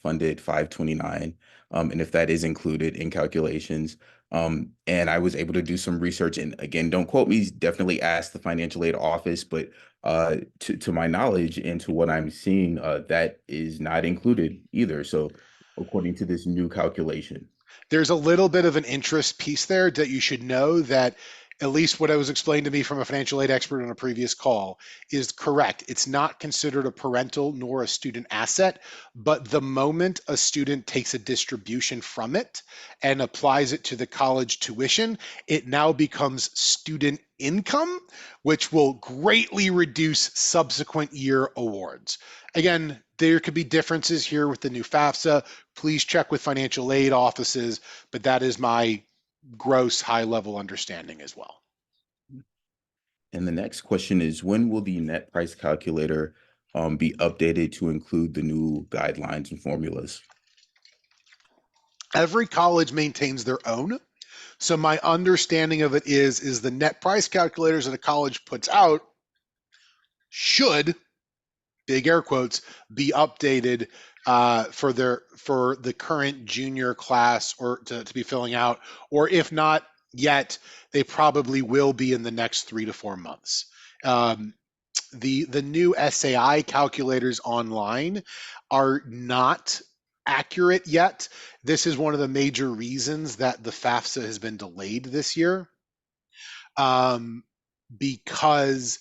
funded 529 and if that is included in calculations. And I was able to do some research. And again, don't quote me, definitely ask the financial aid office, but to my knowledge and to what I'm seeing, that is not included either. So according to this new calculation. There's a little bit of an interest piece there that you should know that at least what I was explained to me from a financial aid expert on a previous call is correct. It's not considered a parental nor a student asset, but the moment a student takes a distribution from it and applies it to the college tuition, it now becomes student income, which will greatly reduce subsequent year awards. Again, there could be differences here with the new FAFSA. Please check with financial aid offices, but that is my gross high level understanding as well. And the next question is, when will the net price calculator be updated to include the new guidelines and formulas? Every college maintains their own. So my understanding of it is the net price calculators that a college puts out should big air quotes, be updated for the current junior class, or to be filling out, or if not yet, they probably will be in the next 3 to 4 months. Um, the new SAI calculators online are not accurate yet. This is one of the major reasons that the FAFSA has been delayed this year, um, because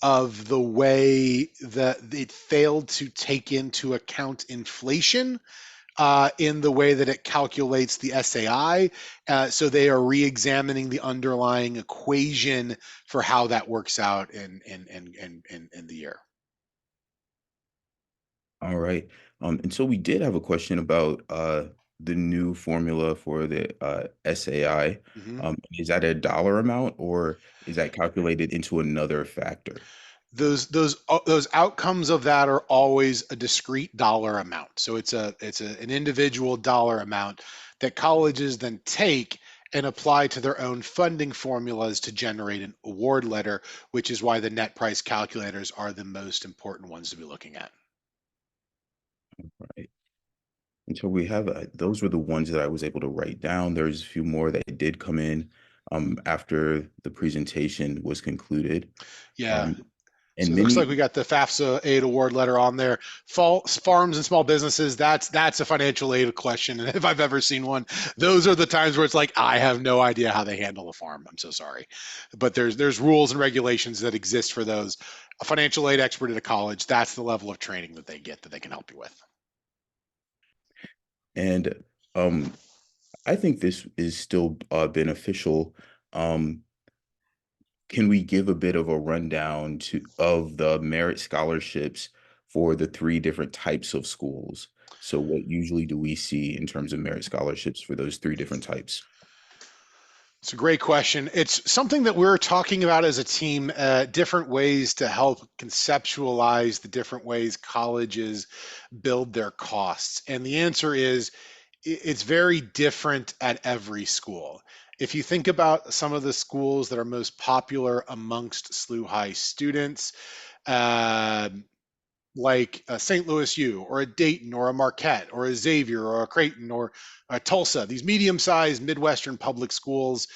of the way that it failed to take into account inflation in the way that it calculates the SAI. So they are re-examining the underlying equation for how that works out in the year. All right. And so we did have a question about the new formula for the SAI. Mhm. Is that a dollar amount or is that calculated into another factor? Those outcomes of that are always a discrete dollar amount. So an individual dollar amount that colleges then take and apply to their own funding formulas to generate an award letter, which is why the net price calculators are the most important ones to be looking at. Right. And so we have those were the ones that I was able to write down. There's a few more that did come in after the presentation was concluded. Yeah. Um, So and it looks like many we got the FAFSA aid award letter on there. Farms and small businesses, that's a financial aid question. And if I've ever seen one, those are the times where it's like, I have no idea how they handle a farm. I'm so sorry. But there's rules and regulations that exist for those. A financial aid expert at a college, that's the level of training that they get that they can help you with. and I think this is still beneficial. Um, Can we give a bit of a rundown to of the merit scholarships for the 3 different types of schools? So what usually do we see in terms of merit scholarships for those 3 different types? It's a great question. It's something that we're talking about as a team, different ways to help conceptualize the different ways colleges build their costs. And the answer is it's very different at every school. If you think about some of the schools that are most popular amongst SLU High students, uh, like a St. Louis U or a Dayton or a Marquette or a Xavier or a Creighton or a Tulsa, these medium-sized Midwestern public schools,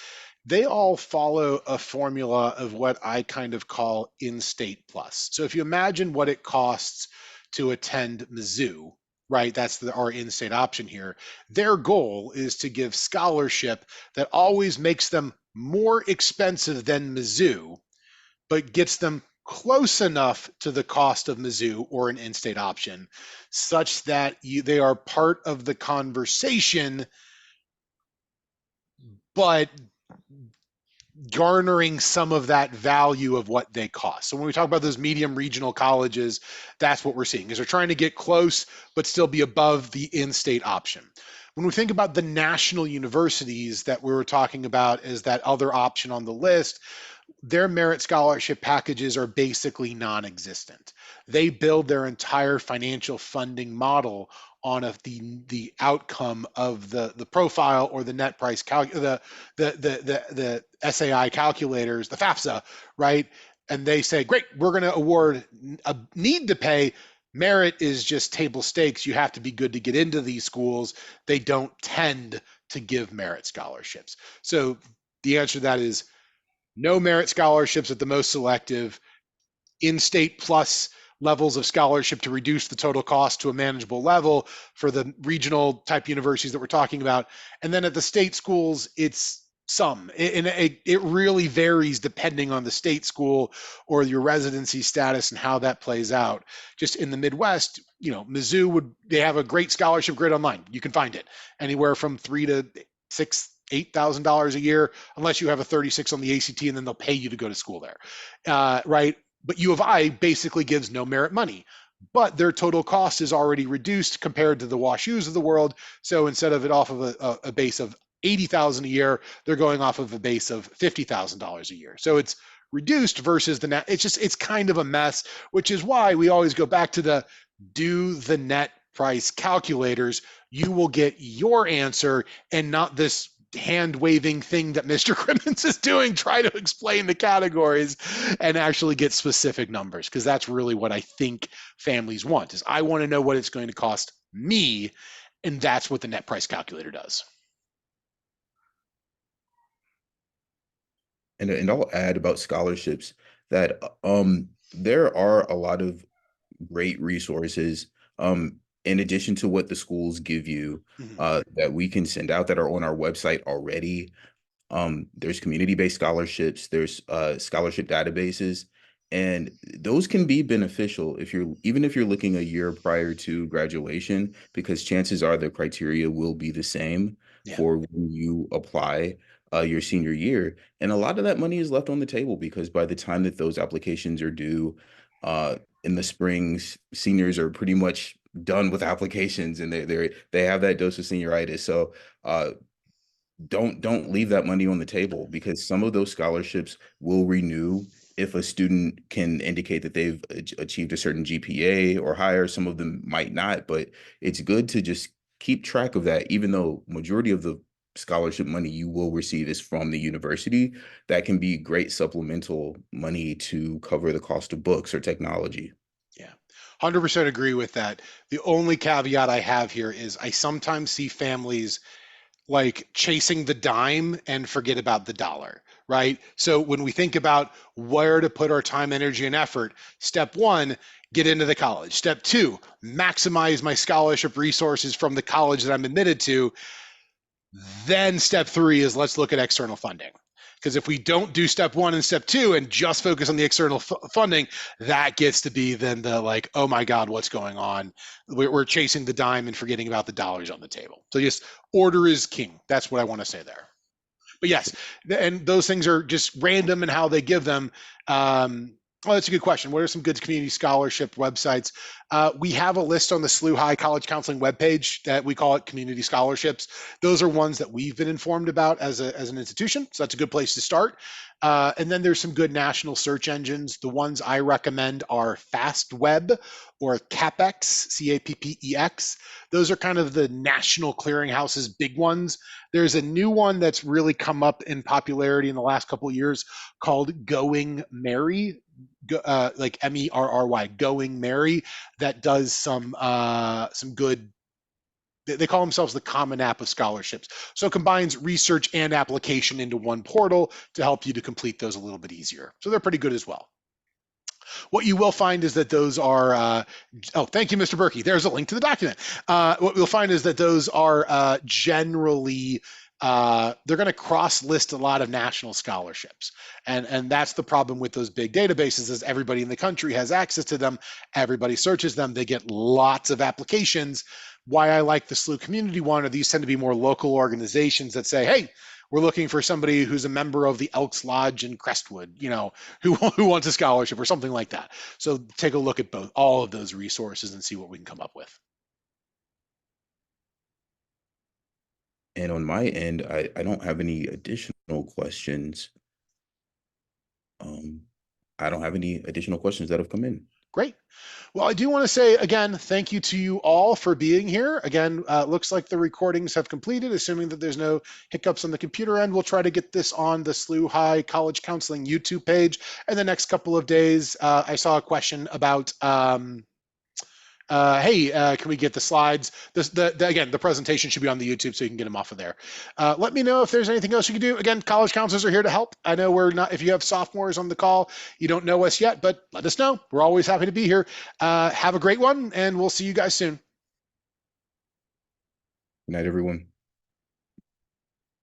they all follow a formula of what I kind of call in-state plus. So if you imagine what it costs to attend Mizzou, right? That's our in-state option here. Their goal is to give scholarship that always makes them more expensive than Mizzou, but gets them close enough to the cost of Mizzou or an in-state option, such that they are part of the conversation, but garnering some of that value of what they cost. So when we talk about those medium regional colleges, that's what we're seeing, is they're trying to get close but still be above the in-state option. When we think about the national universities that we were talking about as that other option on the list, their merit scholarship packages are basically non-existent. They build their entire financial funding model on the outcome of the profile or the net price the SAI calculators, the FAFSA, right? And they say, great, we're going to award a need to pay. Merit is just table stakes. You have to be good to get into these schools. They don't tend to give merit scholarships. So the answer to that is no merit scholarships at the most selective, in-state plus levels of scholarship to reduce the total cost to a manageable level for the regional type universities that we're talking about. And then at the state schools, it's some, and it really varies depending on the state school or your residency status and how that plays out. Just in the Midwest, Mizzou they have a great scholarship grid online. You can find it anywhere from $3,000 to $8,000 a year, unless you have a 36 on the ACT, and then they'll pay you to go to school there, right? But U of I basically gives no merit money, but their total cost is already reduced compared to the WashUs of the world. So instead of it off of a base of 80,000 a year, they're going off of a base of $50,000 a year. So it's reduced versus the net. It's kind of a mess, which is why we always go back to do the net price calculators. You will get your answer and not this hand waving thing that Mr. Crimmins is doing, try to explain the categories and actually get specific numbers, because that's really what I think families want. Is I want to know what it's going to cost me, and that's what the net price calculator does. And I'll add about scholarships that there are a lot of great resources in addition to what the schools give you Mhm. that we can send out that are on our website already. There's community-based scholarships, there's scholarship databases, and those can be beneficial if you're even if you're looking a year prior to graduation, because chances are the criteria will be the same Yeah. for when you apply your senior year. And a lot of that money is left on the table because by the time that those applications are due in the springs, seniors are pretty much done with applications and they have that dose of senioritis. So don't leave that money on the table because some of those scholarships will renew if a student can indicate that they've achieved a certain GPA or higher. Some of them might not, but it's good to just keep track of that. Even though majority of the scholarship money you will receive is from the university, that can be great supplemental money to cover the cost of books or technology. Yeah. 100% agree with that. The only caveat I have here is I sometimes see families like chasing the dime and forget about the dollar, right? So when we think about where to put our time, energy, and effort, step one, get into the college. Step two, maximize my scholarship resources from the college that I'm admitted to. Then step three is let's look at external funding. Because if we don't do step one and step two and just focus on the external funding, that gets to be then the like, oh my God, what's going on? We're chasing the dime and forgetting about the dollars on the table. So just order is king. That's what I want to say there. But yes, and those things are just random in how they give them. Oh, that's a good question. What are some good community scholarship websites? We have a list on the SLU High College Counseling webpage that we call it Community Scholarships. Those are ones that we've been informed about as an institution, so that's a good place to start. And then there's some good national search engines. The ones I recommend are FastWeb or CAPEX, CAPPEX. Those are kind of the national clearinghouses, big ones. There's a new one that's really come up in popularity in the last couple of years called Going Merry, like MERRY, Going Merry, that does some good. They call themselves the Common App of Scholarships. So it combines research and application into one portal to help you to complete those a little bit easier. So they're pretty good as well. What you will find is that those are, oh, thank you, Mr. Berkey. There's a link to the document. What you'll find is that those are generally, they're going to cross list a lot of national scholarships. And that's the problem with those big databases is everybody in the country has access to them. Everybody searches them. They get lots of applications. Why I like the SLU community one are these tend to be more local organizations that say, hey, we're looking for somebody who's a member of the Elks Lodge in Crestwood, who wants a scholarship or something like that. So take a look at all of those resources and see what we can come up with. And on my end, I don't have any additional questions. Um, I don't have any additional questions that have come in. Great. Well, I do want to say again, thank you to you all for being here. Again, looks like the recordings have completed, assuming that there's no hiccups on the computer end. We'll try to get this on the SLU High College Counseling YouTube page in the next couple of days. I saw a question about, hey, can we get the slides? Again, the presentation should be on the YouTube, so you can get them off of there. Let me know if there's anything else you can do. Again, college counselors are here to help. I know we're not, if you have sophomores on the call, you don't know us yet, but let us know. We're always happy to be here. Have a great one, and we'll see you guys soon. Good night, everyone.